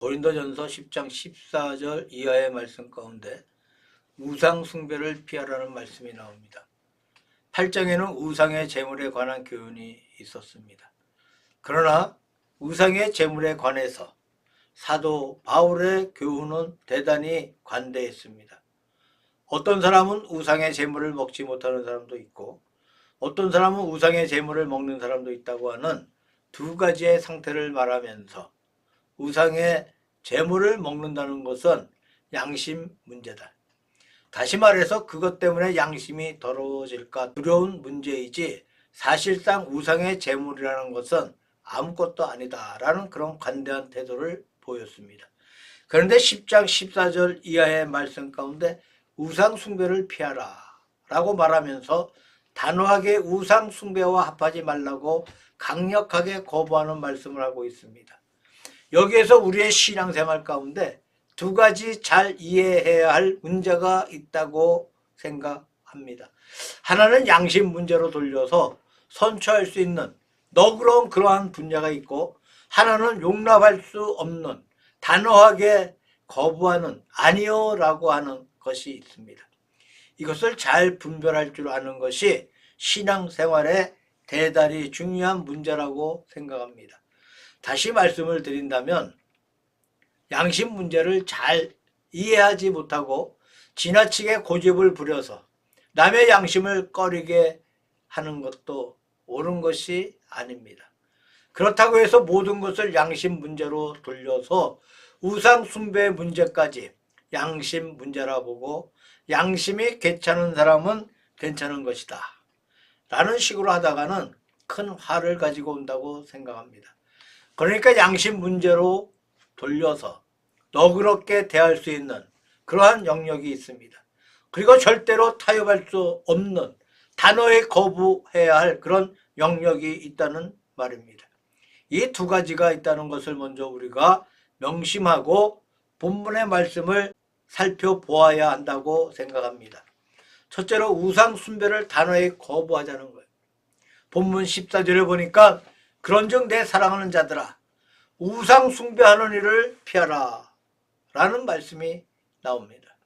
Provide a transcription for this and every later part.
고린도전서 10장 14절 이하의 말씀 가운데 우상 숭배를 피하라는 말씀이 나옵니다. 8장에는 우상의 제물에 관한 교훈이 있었습니다. 그러나 우상의 제물에 관해서 사도 바울의 교훈은 대단히 관대했습니다. 어떤 사람은 우상의 제물을 먹지 못하는 사람도 있고 어떤 사람은 우상의 제물을 먹는 사람도 있다고 하는 두 가지의 상태를 말하면서 우상의 제물을 먹는다는 것은 양심 문제다. 다시 말해서 그것 때문에 양심이 더러워질까 두려운 문제이지 사실상 우상의 제물이라는 것은 아무것도 아니다라는 그런 관대한 태도를 보였습니다. 그런데 10장 14절 이하의 말씀 가운데 우상 숭배를 피하라 라고 말하면서 단호하게 우상 숭배와 합하지 말라고 강력하게 거부하는 말씀을 하고 있습니다. 여기에서 우리의 신앙생활 가운데 두 가지 잘 이해해야 할 문제가 있다고 생각합니다. 하나는 양심 문제로 돌려서 선처할 수 있는 너그러운 그러한 분야가 있고, 하나는 용납할 수 없는 단호하게 거부하는 아니요 라고 하는 것이 있습니다. 이것을 잘 분별할 줄 아는 것이 신앙생활에 대단히 중요한 문제라고 생각합니다. 다시 말씀을 드린다면 양심 문제를 잘 이해하지 못하고 지나치게 고집을 부려서 남의 양심을 꺼리게 하는 것도 옳은 것이 아닙니다. 그렇다고 해서 모든 것을 양심 문제로 돌려서 우상 숭배 문제까지 양심 문제라 보고 양심이 괜찮은 사람은 괜찮은 것이다 라는 식으로 하다가는 큰 화를 가지고 온다고 생각합니다. 그러니까 양심 문제로 돌려서 너그럽게 대할 수 있는 그러한 영역이 있습니다. 그리고 절대로 타협할 수 없는 단호히 거부해야 할 그런 영역이 있다는 말입니다. 이 두 가지가 있다는 것을 먼저 우리가 명심하고 본문의 말씀을 살펴보아야 한다고 생각합니다. 첫째로 우상 숭배를 단호히 거부하자는 거예요. 본문 14절에 보니까 그런즉 내 사랑하는 자들아 우상 숭배하는 일을 피하라 라는 말씀이 나옵니다.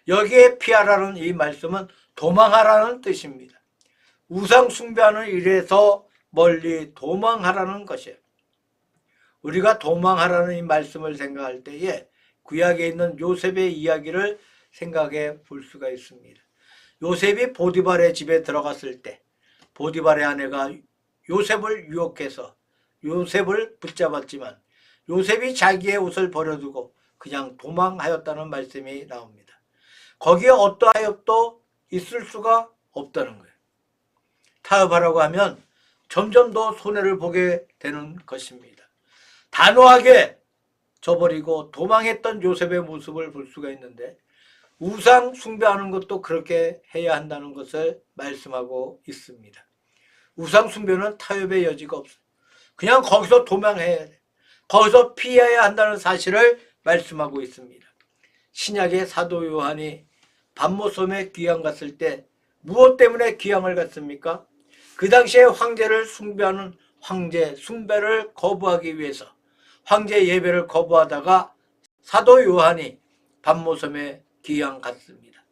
여기에 피하라는 이 말씀은 도망하라는 뜻입니다. 우상 숭배하는 일에서 멀리 도망하라는 것이에요. 우리가 도망하라는 이 말씀을 생각할 때에 구약에 있는 요셉의 이야기를 생각해 볼 수가 있습니다. 요셉이 보디발의 집에 들어갔을 때 보디발의 아내가 요셉을 유혹해서 요셉을 붙잡았지만 요셉이 자기의 옷을 버려두고 그냥 도망하였다는 말씀이 나옵니다. 거기에 어떠하여도 있을 수가 없다는 거예요. 타협하라고 하면 점점 더 손해를 보게 되는 것입니다. 단호하게 저버리고 도망했던 요셉의 모습을 볼 수가 있는데 우상 숭배하는 것도 그렇게 해야 한다는 것을 말씀하고 있습니다. 우상 숭배는 타협의 여지가 없어요. 그냥 거기서 도망해야 돼. 거기서 피해야 한다는 사실을 말씀하고 있습니다. 신약의 사도 요한이 반모섬에 귀양 갔을 때 무엇 때문에 귀양을 갔습니까? 그 당시에 황제를 숭배하는 황제 숭배를 거부하기 위해서 황제 예배를 거부하다가 사도 요한이 반모섬에 귀양 갔습니다.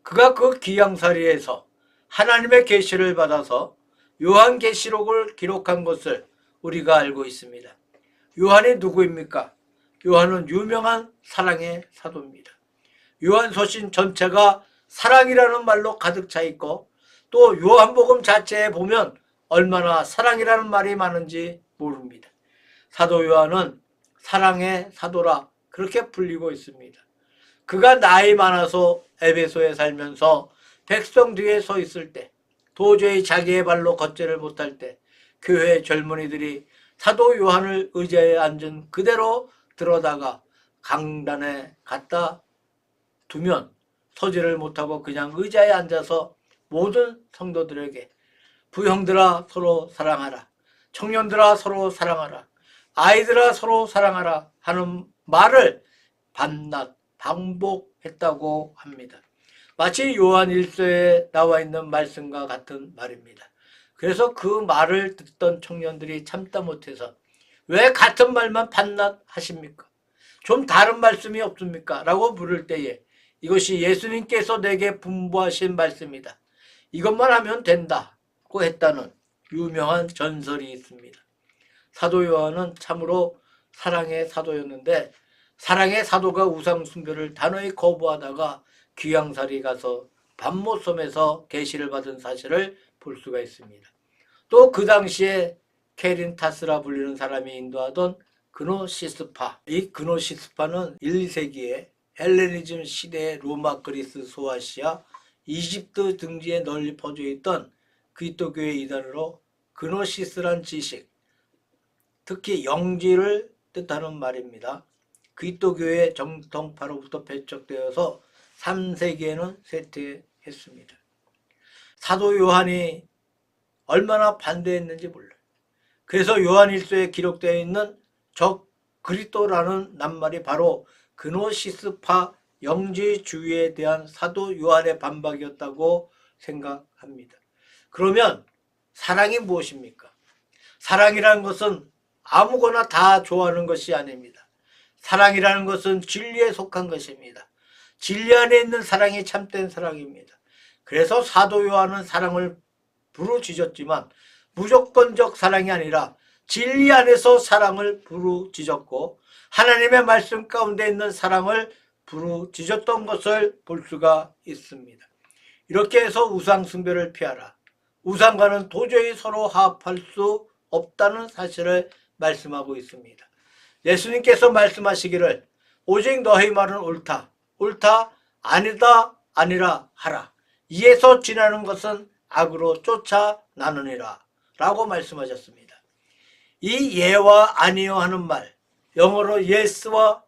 그가 그 귀양살이에서 하나님의 계시를 받아서 요한계시록을 기록한 것을 우리가 알고 있습니다. 요한이 누구입니까? 요한은 유명한 사랑의 사도입니다. 요한서신 전체가 사랑이라는 말로 가득 차 있고 또 요한복음 자체에 보면 얼마나 사랑이라는 말이 많은지 모릅니다. 사도 요한은 사랑의 사도라 그렇게 불리고 있습니다. 그가 나이 많아서 에베소에 살면서 백성 뒤에 서 있을 때 도저히 자기의 발로 걷지를 못할 때 교회 젊은이들이 사도 요한을 의자에 앉은 그대로 들어다가 강단에 갖다 두면 서지를 못하고 그냥 의자에 앉아서 모든 성도들에게 부형들아 서로 사랑하라, 청년들아 서로 사랑하라, 아이들아 서로 사랑하라 하는 말을 밤낮 반복했다고 합니다. 마치 요한 1서에 나와 있는 말씀과 같은 말입니다. 그래서 그 말을 듣던 청년들이 참다 못해서 왜 같은 말만 밤낮 하십니까? 좀 다른 말씀이 없습니까? 라고 물을 때에 이것이 예수님께서 내게 분부하신 말씀이다. 이것만 하면 된다고 했다는 유명한 전설이 있습니다. 사도 요한은 참으로 사랑의 사도였는데 사랑의 사도가 우상 숭배를 단호히 거부하다가 귀양살이 가서 밤모섬에서 계시를 받은 사실을 볼 수가 있습니다. 또 그 당시에 케린타스라 불리는 사람이 인도하던 그노시스파, 이 그노시스파는 1, 2세기에 헬레니즘 시대의 로마, 그리스, 소아시아, 이집트 등지에 널리 퍼져 있던 그리스도교의 이단으로 그노시스란 지식, 특히 영지를 뜻하는 말입니다. 그리스도교의 정통파로부터 배척되어서 3세기에는 쇠퇴했습니다. 사도 요한이 얼마나 반대했는지 몰라요. 그래서 요한일서에 기록되어 있는 적 그리스도라는 낱말이 바로 그노시스파 영지주의에 대한 사도 요한의 반박이었다고 생각합니다. 그러면 사랑이 무엇입니까? 사랑이라는 것은 아무거나 다 좋아하는 것이 아닙니다. 사랑이라는 것은 진리에 속한 것입니다. 진리 안에 있는 사랑이 참된 사랑입니다. 그래서 사도 요한은 사랑을 부르짖었지만 무조건적 사랑이 아니라 진리 안에서 사랑을 부르짖었고 하나님의 말씀 가운데 있는 사랑을 부르짖었던 것을 볼 수가 있습니다. 이렇게 해서 우상 숭배를 피하라. 우상과는 도저히 서로 화합할 수 없다는 사실을 말씀하고 있습니다. 예수님께서 말씀하시기를 오직 너희 말은 옳다. 옳다. 아니다. 아니라 하라. 이에서 지나는 것은 악으로 쫓아나느니라. 라고 말씀하셨습니다. 이 예와 아니요 하는 말, 영어로 yes와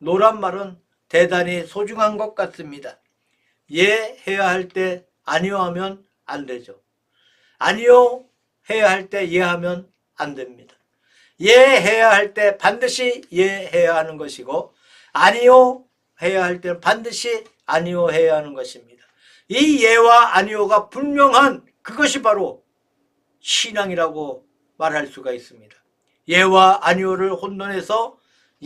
no란 말은 대단히 소중한 것 같습니다. 예 해야 할 때 아니요 하면 안 되죠. 아니요 해야 할 때 예 하면 안 됩니다. 예 해야 할 때 반드시 예 해야 하는 것이고 아니요 해야 할 때는 반드시 아니요 해야 하는 것입니다. 이 예와 아니요가 분명한 그것이 바로 신앙이라고 말할 수가 있습니다. 예와 아니요를 혼돈해서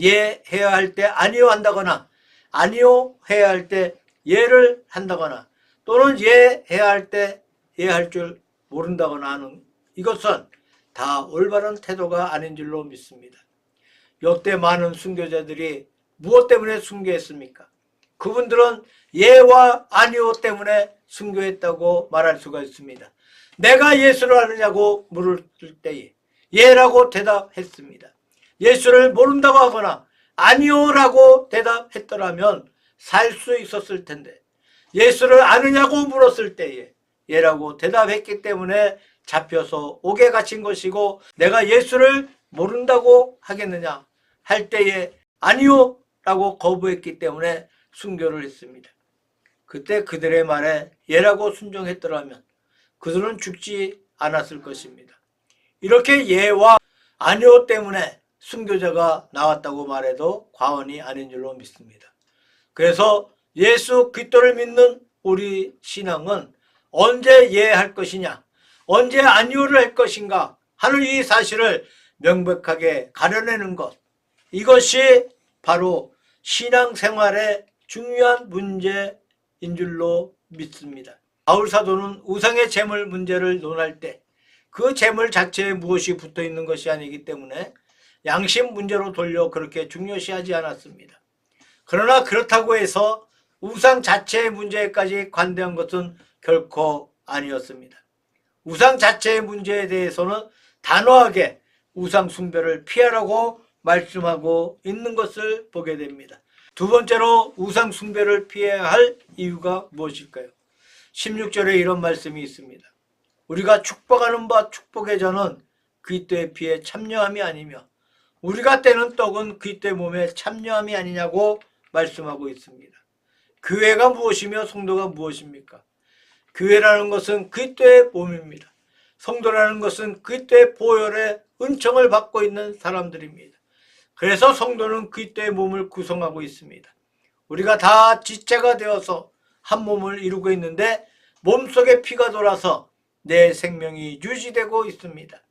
예 해야 할 때 아니요 한다거나 아니요 해야 할 때 예를 한다거나 또는 예 해야 할 때 예 할 줄 모른다거나 하는 이것은 다 올바른 태도가 아닌 줄로 믿습니다. 역대 많은 순교자들이 무엇 때문에 순교했습니까? 그분들은 예와 아니요 때문에 순교했다고 말할 수가 있습니다. 내가 예수를 아느냐고 물을 때에 예라고 대답했습니다. 예수를 모른다고 하거나 아니요라고 대답했더라면 살 수 있었을 텐데 예수를 아느냐고 물었을 때에 예라고 대답했기 때문에 잡혀서 옥에 갇힌 것이고 내가 예수를 모른다고 하겠느냐 할 때에 아니요 라고 거부했기 때문에 순교를 했습니다. 그때 그들의 말에 예라고 순종했더라면 그들은 죽지 않았을 것입니다. 이렇게 예와 아니요 때문에 순교자가 나왔다고 말해도 과언이 아닌 줄로 믿습니다. 그래서 예수 그리스도를 믿는 우리 신앙은 언제 예할 것이냐 언제 아니요를 할 것인가 하는 이 사실을 명백하게 가려내는 것, 이것이 바로 신앙생활의 중요한 문제인 줄로 믿습니다. 바울 사도는 우상의 제물 문제를 논할 때 그 제물 자체에 무엇이 붙어 있는 것이 아니기 때문에 양심 문제로 돌려 그렇게 중요시하지 않았습니다. 그러나 그렇다고 해서 우상 자체의 문제까지 관대한 것은 결코 아니었습니다. 우상 자체의 문제에 대해서는 단호하게 우상 숭배를 피하라고 말씀하고 있는 것을 보게 됩니다. 두 번째로 우상 숭배를 피해야 할 이유가 무엇일까요? 16절에 이런 말씀이 있습니다. 우리가 축복하는 바 축복의 전은 그리스도의 피에 참여함이 아니며 우리가 떼는 떡은 그리스도의 몸에 참여함이 아니냐고 말씀하고 있습니다. 교회가 무엇이며 성도가 무엇입니까? 교회라는 것은 그리스도의 몸입니다. 성도라는 것은 그리스도의 보혈의 은총을 받고 있는 사람들입니다. 그래서 성도는 그리스도의 몸을 구성하고 있습니다. 우리가 다 지체가 되어서 한 몸을 이루고 있는데 몸속에 피가 돌아서 내 생명이 유지되고 있습니다.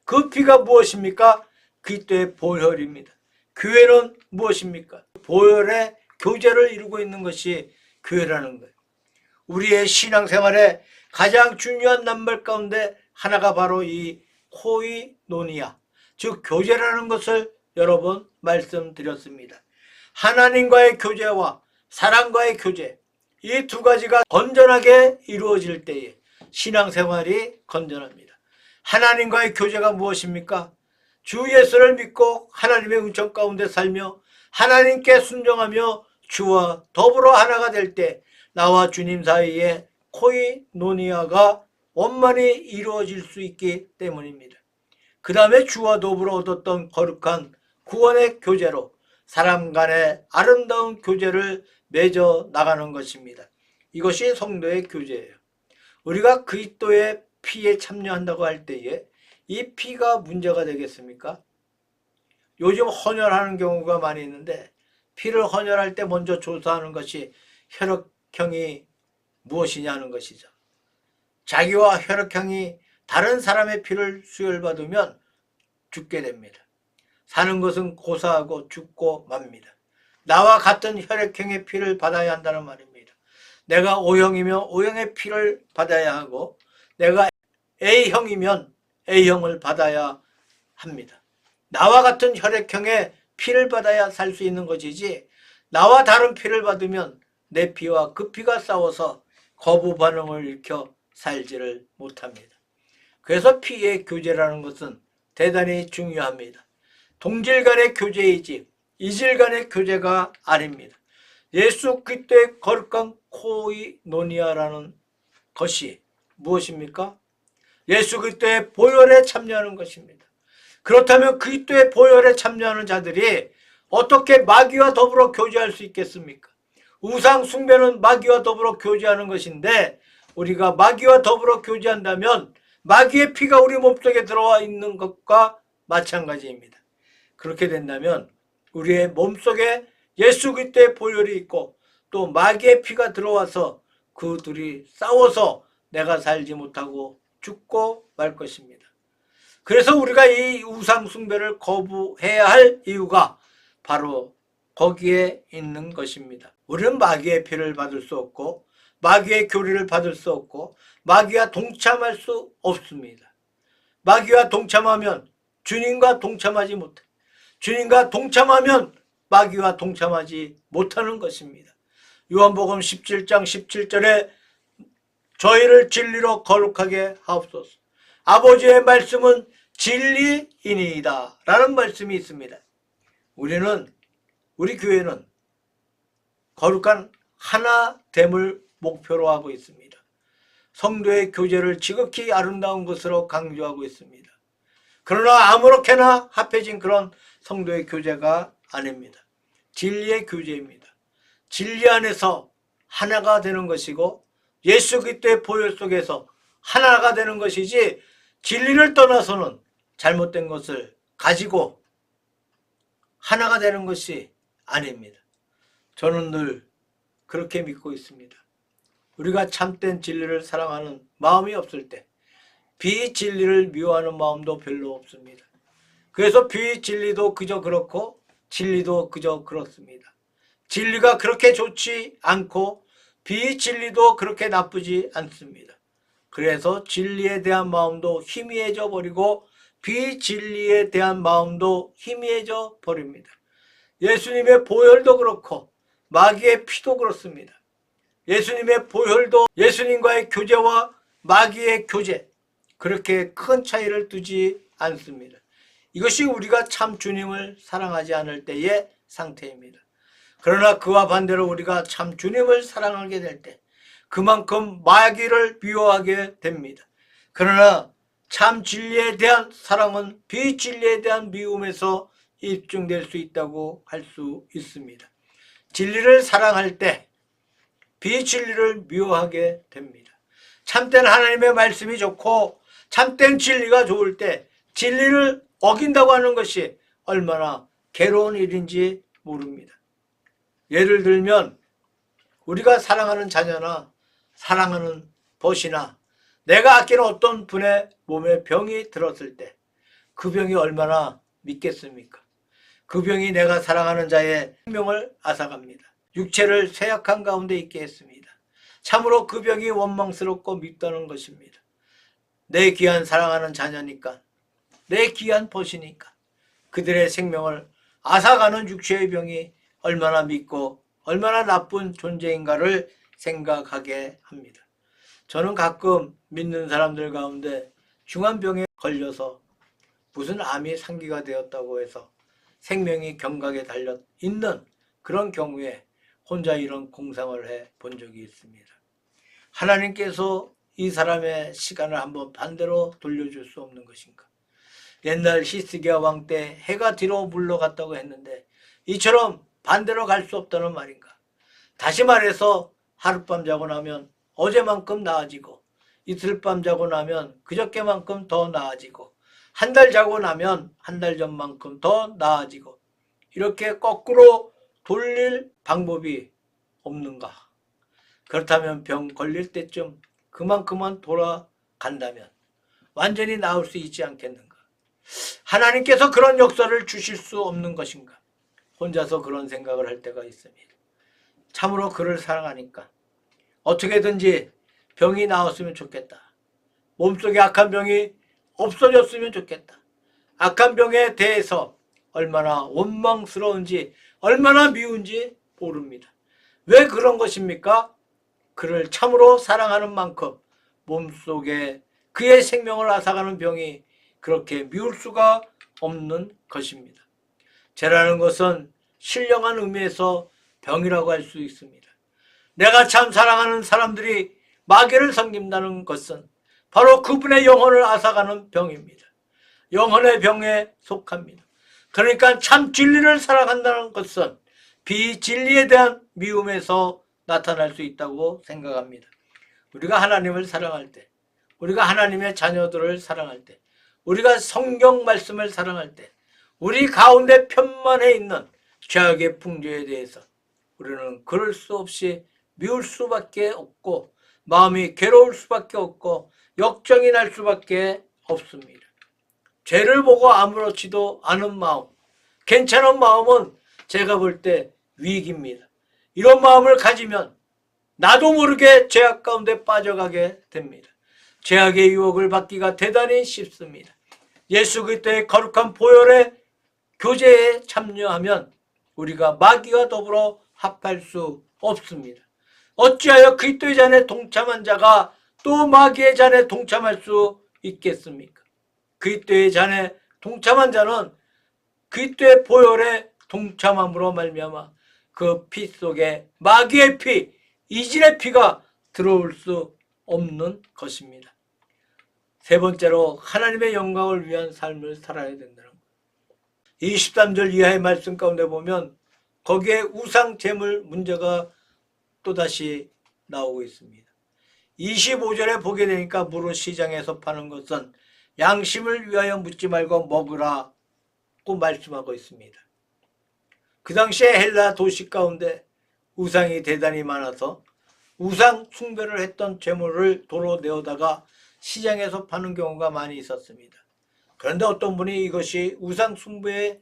그 피가 무엇입니까? 그리스도의 보혈입니다. 교회는 무엇입니까? 보혈의 교제를 이루고 있는 것이 교회라는 거예요. 우리의 신앙생활에 가장 중요한 낱말 가운데 하나가 바로 이 코이노니아, 즉 교제라는 것을 여러 번 말씀드렸습니다. 하나님과의 교제와 사람과의 교제, 이 두 가지가 건전하게 이루어질 때에 신앙생활이 건전합니다. 하나님과의 교제가 무엇입니까? 주 예수를 믿고 하나님의 은총 가운데 살며 하나님께 순종하며 주와 더불어 하나가 될 때 나와 주님 사이에 코이노니아가 원만히 이루어질 수 있기 때문입니다. 그 다음에 주와 더불어 얻었던 거룩한 구원의 교제로 사람 간의 아름다운 교제를 맺어 나가는 것입니다. 이것이 성도의 교제예요. 우리가 그리스도의 피에 참여한다고 할 때에 이 피가 문제가 되겠습니까? 요즘 헌혈하는 경우가 많이 있는데 피를 헌혈할 때 먼저 조사하는 것이 혈액형이 무엇이냐는 것이죠. 자기와 혈액형이 다른 사람의 피를 수혈받으면 죽게 됩니다. 사는 것은 고사하고 죽고 맙니다. 나와 같은 혈액형의 피를 받아야 한다는 말입니다. 내가 O형이면 O형의 피를 받아야 하고 내가 A형이면 A형을 받아야 합니다. 나와 같은 혈액형의 피를 받아야 살 수 있는 것이지 나와 다른 피를 받으면 내 피와 그 피가 싸워서 거부 반응을 일으켜 살지를 못합니다. 그래서 피의 교제라는 것은 대단히 중요합니다. 동질 간의 교제이지 이질 간의 교제가 아닙니다. 예수 그리스도의 거룩한 코이노니아라는 것이 무엇입니까? 예수 그리스도의 보혈에 참여하는 것입니다. 그렇다면 그리스도의 보혈에 참여하는 자들이 어떻게 마귀와 더불어 교제할 수 있겠습니까? 우상 숭배는 마귀와 더불어 교제하는 것인데 우리가 마귀와 더불어 교제한다면 마귀의 피가 우리 몸속에 들어와 있는 것과 마찬가지입니다. 그렇게 된다면 우리의 몸속에 예수 그리스도의 보혈이 있고 또 마귀의 피가 들어와서 그 둘이 싸워서 내가 살지 못하고 죽고 말 것입니다. 그래서 우리가 이 우상 숭배를 거부해야 할 이유가 바로 거기에 있는 것입니다. 우리는 마귀의 피를 받을 수 없고 마귀의 교리를 받을 수 없고 마귀와 동참할 수 없습니다. 마귀와 동참하면 주님과 동참하지 못해. 주님과 동참하면 마귀와 동참하지 못하는 것입니다. 요한복음 17장 17절에 저희를 진리로 거룩하게 하옵소서. 아버지의 말씀은 진리이니이다 라는 말씀이 있습니다. 우리 교회는 거룩한 하나됨을 목표로 하고 있습니다. 성도의 교제를 지극히 아름다운 것으로 강조하고 있습니다. 그러나 아무렇게나 합해진 그런 성도의 교제가 아닙니다. 진리의 교제입니다. 진리 안에서 하나가 되는 것이고 예수 그리스도의 보혈 속에서 하나가 되는 것이지 진리를 떠나서는 잘못된 것을 가지고 하나가 되는 것이 아닙니다. 저는 늘 그렇게 믿고 있습니다. 우리가 참된 진리를 사랑하는 마음이 없을 때 비진리를 미워하는 마음도 별로 없습니다. 그래서 비진리도 그저 그렇고 진리도 그저 그렇습니다. 진리가 그렇게 좋지 않고 비진리도 그렇게 나쁘지 않습니다. 그래서 진리에 대한 마음도 희미해져 버리고 비진리에 대한 마음도 희미해져 버립니다. 예수님의 보혈도 그렇고 마귀의 피도 그렇습니다. 예수님의 보혈도 예수님과의 교제와 마귀의 교제, 그렇게 큰 차이를 두지 않습니다. 이것이 우리가 참 주님을 사랑하지 않을 때의 상태입니다. 그러나 그와 반대로 우리가 참 주님을 사랑하게 될 때 그만큼 마귀를 미워하게 됩니다. 그러나 참 진리에 대한 사랑은 비진리에 대한 미움에서 입증될 수 있다고 할 수 있습니다. 진리를 사랑할 때 비진리를 미워하게 됩니다. 참된 하나님의 말씀이 좋고 참된 진리가 좋을 때 진리를 어긴다고 하는 것이 얼마나 괴로운 일인지 모릅니다. 예를 들면 우리가 사랑하는 자녀나 사랑하는 벗이나 내가 아끼는 어떤 분의 몸에 병이 들었을 때 그 병이 얼마나 믿겠습니까? 그 병이 내가 사랑하는 자의 생명을 앗아갑니다. 육체를 쇠약한 가운데 있게 했습니다. 참으로 그 병이 원망스럽고 밉다는 것입니다. 내 귀한 사랑하는 자녀니까, 내 귀한 벗이니까 그들의 생명을 앗아가는 육체의 병이 얼마나 밉고 얼마나 나쁜 존재인가를 생각하게 합니다. 저는 가끔 믿는 사람들 가운데 중환병에 걸려서 무슨 암이 상기가 되었다고 해서 생명이 경각에 달려 있는 그런 경우에 혼자 이런 공상을 해 본 적이 있습니다. 하나님께서 이 사람의 시간을 한번 반대로 돌려줄 수 없는 것인가? 옛날 히스기야 왕 때 해가 뒤로 물러갔다고 했는데 이처럼 반대로 갈 수 없다는 말인가? 다시 말해서 하룻밤 자고 나면 어제만큼 나아지고, 이틀밤 자고 나면 그저께만큼 더 나아지고, 한 달 자고 나면 한 달 전만큼 더 나아지고, 이렇게 거꾸로 돌릴 방법이 없는가? 그렇다면 병 걸릴 때쯤 그만큼만 돌아간다면 완전히 나을 수 있지 않겠는가? 하나님께서 그런 역사를 주실 수 없는 것인가? 혼자서 그런 생각을 할 때가 있습니다. 참으로 그를 사랑하니까 어떻게든지 병이 나았으면 좋겠다. 몸속에 악한 병이 없어졌으면 좋겠다. 악한 병에 대해서 얼마나 원망스러운지, 얼마나 미운지 모릅니다. 왜 그런 것입니까? 그를 참으로 사랑하는 만큼 몸속에 그의 생명을 앗아가는 병이 그렇게 미울 수가 없는 것입니다. 죄라는 것은 신령한 의미에서 병이라고 할 수 있습니다. 내가 참 사랑하는 사람들이 마귀를 섬긴다는 것은 바로 그분의 영혼을 앗아가는 병입니다. 영혼의 병에 속합니다. 그러니까 참 진리를 사랑한다는 것은 비진리에 대한 미움에서 나타날 수 있다고 생각합니다. 우리가 하나님을 사랑할 때, 우리가 하나님의 자녀들을 사랑할 때, 우리가 성경 말씀을 사랑할 때, 우리 가운데 편만해 있는 죄악의 풍조에 대해서 우리는 그럴 수 없이 미울 수밖에 없고, 마음이 괴로울 수밖에 없고, 역정이 날 수밖에 없습니다. 죄를 보고 아무렇지도 않은 마음, 괜찮은 마음은 제가 볼 때 위기입니다. 이런 마음을 가지면 나도 모르게 죄악 가운데 빠져가게 됩니다. 죄악의 유혹을 받기가 대단히 쉽습니다. 예수 그리스도의 거룩한 보혈의 교제에 참여하면 우리가 마귀와 더불어 합할 수 없습니다. 어찌하여 그리스도의 잔에 동참한 자가 또 마귀의 잔에 동참할 수 있겠습니까? 그리스도의 잔에 동참한 자는 그리스도의 보혈에 동참함으로 말미암아 그 피 속에 마귀의 피, 이진의 피가 들어올 수 없는 것입니다. 세 번째로 하나님의 영광을 위한 삶을 살아야 된다는 것. 23절 이하의 말씀 가운데 보면 거기에 우상 제물 문제가 또다시 나오고 있습니다. 25절에 보게 되니까 무릇 시장에서 파는 것은 양심을 위하여 묻지 말고 먹으라고 말씀하고 있습니다. 그 당시에 헬라 도시 가운데 우상이 대단히 많아서 우상 숭배를 했던 제물을 도로 내어다가 시장에서 파는 경우가 많이 있었습니다. 그런데 어떤 분이 이것이 우상 숭배의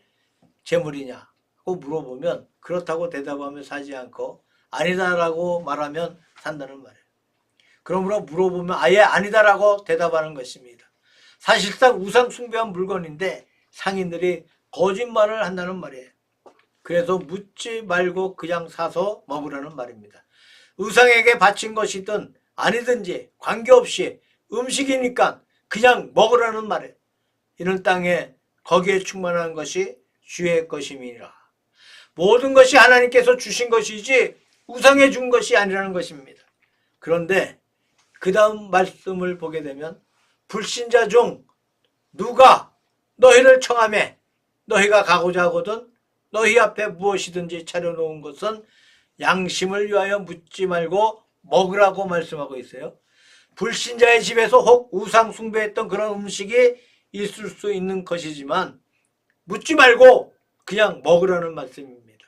제물이냐고 물어보면 그렇다고 대답하면 사지 않고 아니다라고 말하면 산다는 말이에요. 그러므로 물어보면 아예 아니다라고 대답하는 것입니다. 사실상 우상 숭배한 물건인데 상인들이 거짓말을 한다는 말이에요. 그래서 묻지 말고 그냥 사서 먹으라는 말입니다. 우상에게 바친 것이든 아니든지 관계없이 음식이니까 그냥 먹으라는 말이에요. 이는 땅에 거기에 충만한 것이 주의 것임이니라. 모든 것이 하나님께서 주신 것이지 우상에 준 것이 아니라는 것입니다. 그런데 그 다음 말씀을 보게 되면 불신자 중 누가 너희를 청하매 너희가 가고자 하거든 너희 앞에 무엇이든지 차려놓은 것은 양심을 위하여 묻지 말고 먹으라고 말씀하고 있어요. 불신자의 집에서 혹 우상 숭배했던 그런 음식이 있을 수 있는 것이지만 묻지 말고 그냥 먹으라는 말씀입니다.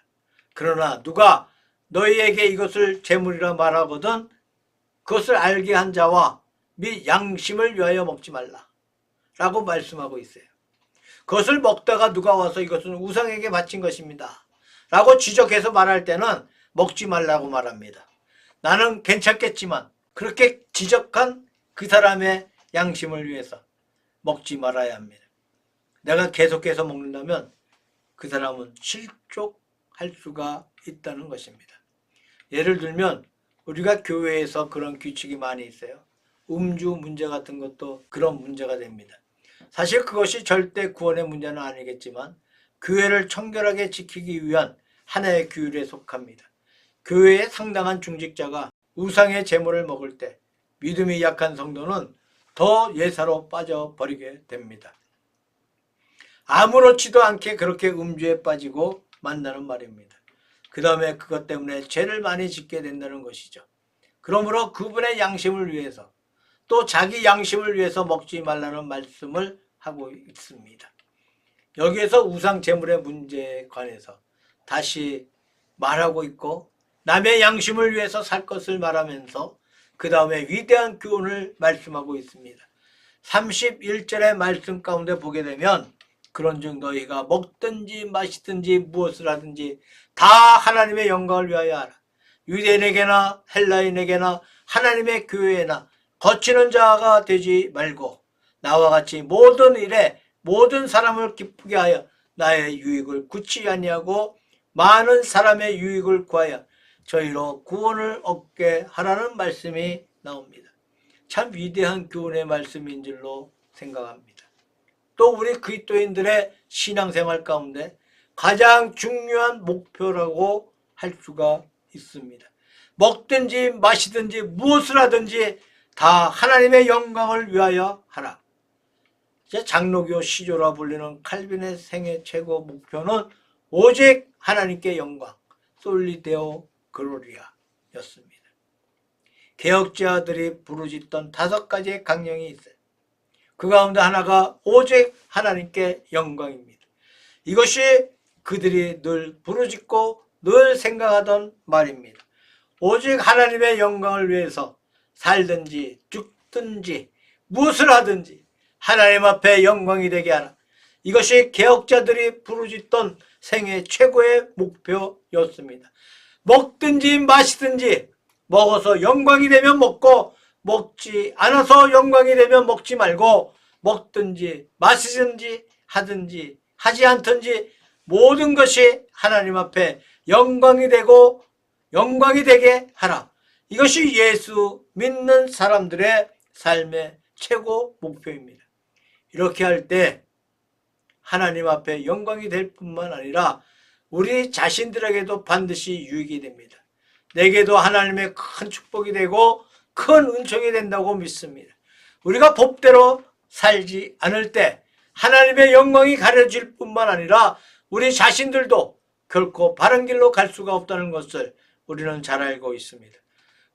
그러나 누가 너희에게 이것을 제물이라 말하거든 그것을 알게 한 자와 및 양심을 위하여 먹지 말라 라고 말씀하고 있어요. 그것을 먹다가 누가 와서 이것은 우상에게 바친 것입니다 라고 지적해서 말할 때는 먹지 말라고 말합니다. 나는 괜찮겠지만 그렇게 지적한 그 사람의 양심을 위해서 먹지 말아야 합니다. 내가 계속해서 먹는다면 그 사람은 실족할 수가 있다는 것입니다. 예를 들면 우리가 교회에서 그런 규칙이 많이 있어요. 음주 문제 같은 것도 그런 문제가 됩니다. 사실 그것이 절대 구원의 문제는 아니겠지만 교회를 청결하게 지키기 위한 하나의 규율에 속합니다. 교회의 상당한 중직자가 우상의 제물을 먹을 때 믿음이 약한 성도는 더 예사로 빠져버리게 됩니다. 아무렇지도 않게 그렇게 음주에 빠지고 만나는 말입니다. 그 다음에 그것 때문에 죄를 많이 짓게 된다는 것이죠. 그러므로 그분의 양심을 위해서 또 자기 양심을 위해서 먹지 말라는 말씀을 하고 있습니다. 여기에서 우상 제물의 문제에 관해서 다시 말하고 있고 남의 양심을 위해서 살 것을 말하면서 그 다음에 위대한 교훈을 말씀하고 있습니다. 31절의 말씀 가운데 보게 되면 그런즉 너희가 먹든지 마시든지 무엇을 하든지 다 하나님의 영광을 위하여 하라. 유대인에게나 헬라인에게나 하나님의 교회나 거치는 자가 되지 말고 나와 같이 모든 일에 모든 사람을 기쁘게 하여 나의 유익을 굳이 아니하고 많은 사람의 유익을 구하여 저희로 구원을 얻게 하라는 말씀이 나옵니다. 참 위대한 교훈의 말씀인 줄로 생각합니다. 또 우리 그리스도인들의 신앙생활 가운데 가장 중요한 목표라고 할 수가 있습니다. 먹든지 마시든지 무엇을 하든지 다 하나님의 영광을 위하여 하라. 장로교 시조라 불리는 칼빈의 생애 최고 목표는 오직 하나님께 영광, 솔리데오 글로리아 였습니다. 개혁자들이 부르짖던 5가지의 강령이 있어요. 그 가운데 하나가 오직 하나님께 영광입니다. 이것이 그들이 늘 부르짖고 늘 생각하던 말입니다. 오직 하나님의 영광을 위해서 살든지 죽든지 무엇을 하든지 하나님 앞에 영광이 되게 하라. 이것이 개혁자들이 부르짖던 생애 최고의 목표였습니다. 먹든지 마시든지 먹어서 영광이 되면 먹고 먹지 않아서 영광이 되면 먹지 말고 먹든지 마시든지 하든지 하지 않든지 모든 것이 하나님 앞에 영광이 되고 영광이 되게 하라. 이것이 예수 믿는 사람들의 삶의 최고 목표입니다. 이렇게 할 때 하나님 앞에 영광이 될 뿐만 아니라 우리 자신들에게도 반드시 유익이 됩니다. 내게도 하나님의 큰 축복이 되고 큰 은총이 된다고 믿습니다. 우리가 법대로 살지 않을 때 하나님의 영광이 가려질 뿐만 아니라 우리 자신들도 결코 바른 길로 갈 수가 없다는 것을 우리는 잘 알고 있습니다.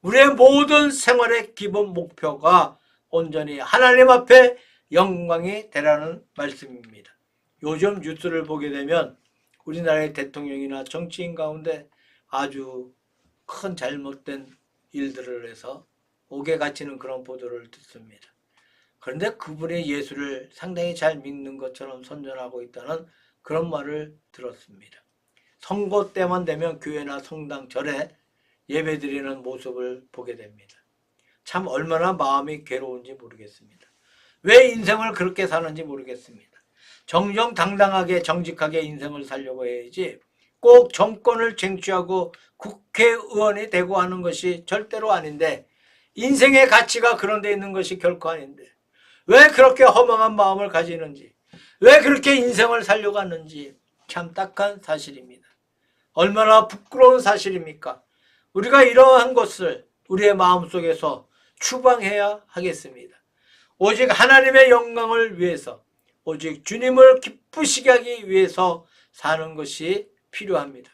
우리의 모든 생활의 기본 목표가 온전히 하나님 앞에 영광이 되라는 말씀입니다. 요즘 뉴스를 보게 되면 우리나라의 대통령이나 정치인 가운데 아주 큰 잘못된 일들을 해서 옥에 갇히는 그런 보도를 듣습니다. 그런데 그분이 예수를 상당히 잘 믿는 것처럼 선전하고 있다는 그런 말을 들었습니다. 선거 때만 되면 교회나 성당 절에 예배드리는 모습을 보게 됩니다. 참 얼마나 마음이 괴로운지 모르겠습니다. 왜 인생을 그렇게 사는지 모르겠습니다. 정정당당하게 정직하게 인생을 살려고 해야지 꼭 정권을 쟁취하고 국회의원이 되고 하는 것이 절대로 아닌데 인생의 가치가 그런 데 있는 것이 결코 아닌데 왜 그렇게 허망한 마음을 가지는지 왜 그렇게 인생을 살려고 하는지 참 딱한 사실입니다. 얼마나 부끄러운 사실입니까? 우리가 이러한 것을 우리의 마음속에서 추방해야 하겠습니다. 오직 하나님의 영광을 위해서 오직 주님을 기쁘시게 하기 위해서 사는 것이 필요합니다.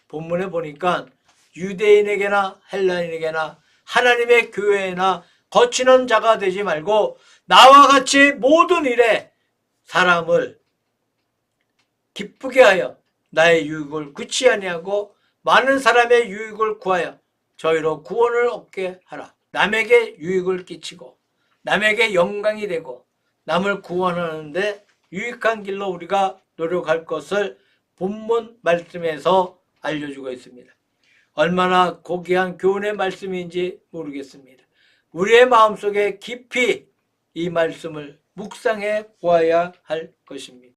본문에 보니까 유대인에게나 헬라인에게나 하나님의 교회나 거치는 자가 되지 말고 나와 같이 모든 일에 사람을 기쁘게 하여 나의 유익을 굳이 아니하고 많은 사람의 유익을 구하여 저희로 구원을 얻게 하라. 남에게 유익을 끼치고 남에게 영광이 되고 남을 구원하는데 유익한 길로 우리가 노력할 것을 본문 말씀에서 알려주고 있습니다. 얼마나 고귀한 교훈의 말씀인지 모르겠습니다. 우리의 마음속에 깊이 이 말씀을 묵상해 보아야 할 것입니다.